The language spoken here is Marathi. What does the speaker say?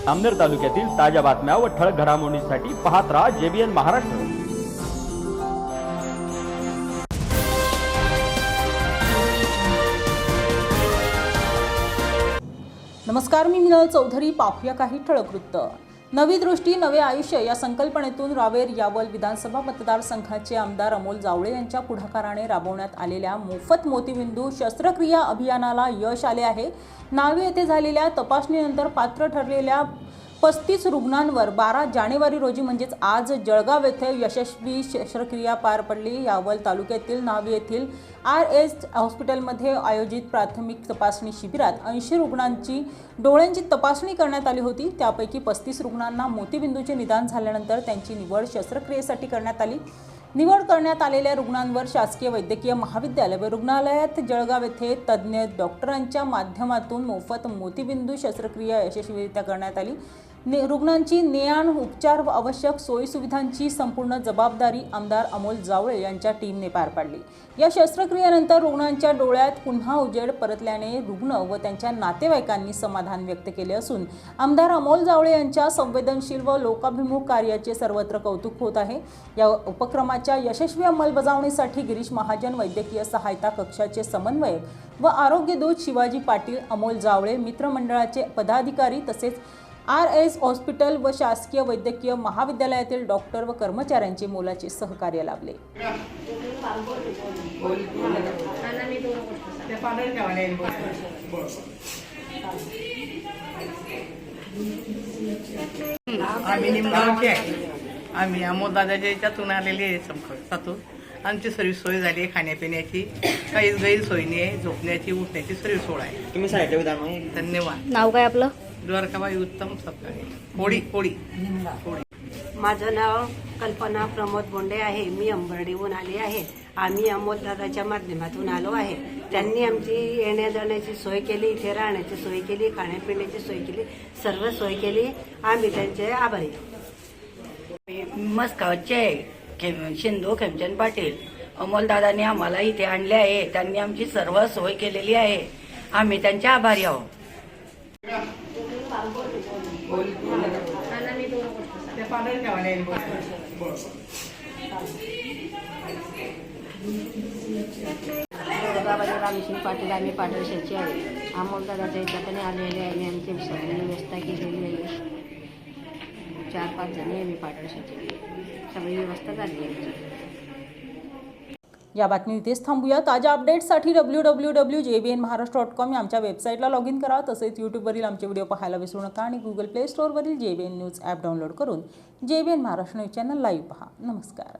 आमनेर तालुक्यातील ताज्या बातम्या व ठळक घडामोडींसाठी पाहत राहा JBN महाराष्ट्र। नमस्कार, मी मिनल चौधरी। पाहूया काही ठळक वृत्त। नवी दृष्टी नवे आयुष्य या संकल्पनेतून रावेर यावल विधानसभा मतदारसंघाचे आमदार अमोल जावळे यांच्या पुढाकाराने राबवण्यात आलेल्या मोफत मोतीबिंदू शस्त्रक्रिया अभियानाला यश आले आहे। नावे येथे झालेल्या तपासणीनंतर पात्र ठरलेल्या 35 रुग्णांवर 12 जानेवारी रोजी म्हणजेच आज जळगाव येथे यशस्वी शस्त्रक्रिया पार पडली। यावल तालुक्यातील नावे येथील RS हॉस्पिटलमध्ये आयोजित प्राथमिक तपासणी शिबिरात 80 रुग्णांची डोळ्यांची तपासणी करण्यात आली होती। त्यापैकी 35 रुग्णांना मोतीबिंदूचे निदान झाल्यानंतर त्यांची निवड शस्त्रक्रियेसाठी करण्यात आली। निवड करण्यात आलेल्या रुग्णांवर शासकीय वैद्यकीय महाविद्यालय व रुग्णालयात जळगाव येथे तज्ज्ञ डॉक्टरांच्या माध्यमातून मोफत मोतीबिंदू शस्त्रक्रिया यशस्वीरित्या करण्यात आली। रुग्णांची ने-आण, उपचार व आवश्यक सोयीसुविधांची संपूर्ण जबाबदारी आमदार अमोल जावळे यांच्या टीमने पार पाडली। या शस्त्रक्रियेनंतर रुग्णांच्या डोळ्यात पुन्हा उजेड परतल्याने रुग्ण व त्यांच्या नातेवाईकांनी समाधान व्यक्त केले असून आमदार अमोल जावळे यांच्या संवेदनशील व लोकाभिमुख कार्याचे सर्वत्र कौतुक होत आहे। या उपक्रमाच्या यशस्वी अंमलबजावणीसाठी गिरीश महाजन वैद्यकीय सहायता कक्षाचे समन्वयक व आरोग्यदूत शिवाजी पाटील, अमोल जावळे मित्रमंडळाचे पदाधिकारी तसेच RS हॉस्पिटल व शासकीय वैद्यकीय महाविद्यालयातील डॉक्टर व कर्मचाऱ्यांचे मोलाचे सहकार्य लाभले। आम्ही निमगावचे आहे। आम्ही अमोल दादाच्या याच्यातून आलेले आहे संपर्कातून। आमची सर्व सोय झाली आहे, खाण्यापिण्याची काहीच गैरसोय नाही आहे, झोपण्याची उठण्याची सर्व सोय आहे। तुम्ही सांगितलं धन्यवाद। नाव काय आपलं? द्वारकाबाई उत्तम सपकाळे, कोळी। माझं नाव कल्पना प्रमोद बोंडे आहे। मी अंबर्डीहून आली आहे। आम्ही अमोल दादाच्या माध्यमातून आलो आहे। त्यांनी आमची येण्या जाण्याची सोय केली, इथे राहण्याची सोय केली, खाण्यापिण्याची सोय केली, सर्व सोय केली। आम्ही त्यांचे आभारी आहोत। मस्कावचे शिंदू खेमचंद पाटील अमोल दादांनी आम्हाला इथे आणले आहे। त्यांनी आमची सर्व सोय केलेली आहे। आम्ही त्यांचे आभारी आहोत। रामसिंग पाटील, आम्ही पाडळशाचे आहे। अमोल दादाच्या याच्याकडे आलेले आहे आणि आमची सगळी व्यवस्था केलेली आहे। 4-5 जणी आम्ही पाडळशाचे, सगळी व्यवस्था झाली आहे। या बातमी इथेच थांबूया। ताज्या अपडेट्ससाठी www.jbnmaharashtra.com या आमच्या वेबसाईटला लॉग इन करा। तसेच यूट्यूबवरील आमचे व्हिडिओ पाहायला विसरू नका आणि Google Play स्टोअरवरील JBN news app download करून JBN Maharashtra news channel live पहा। नमस्कार।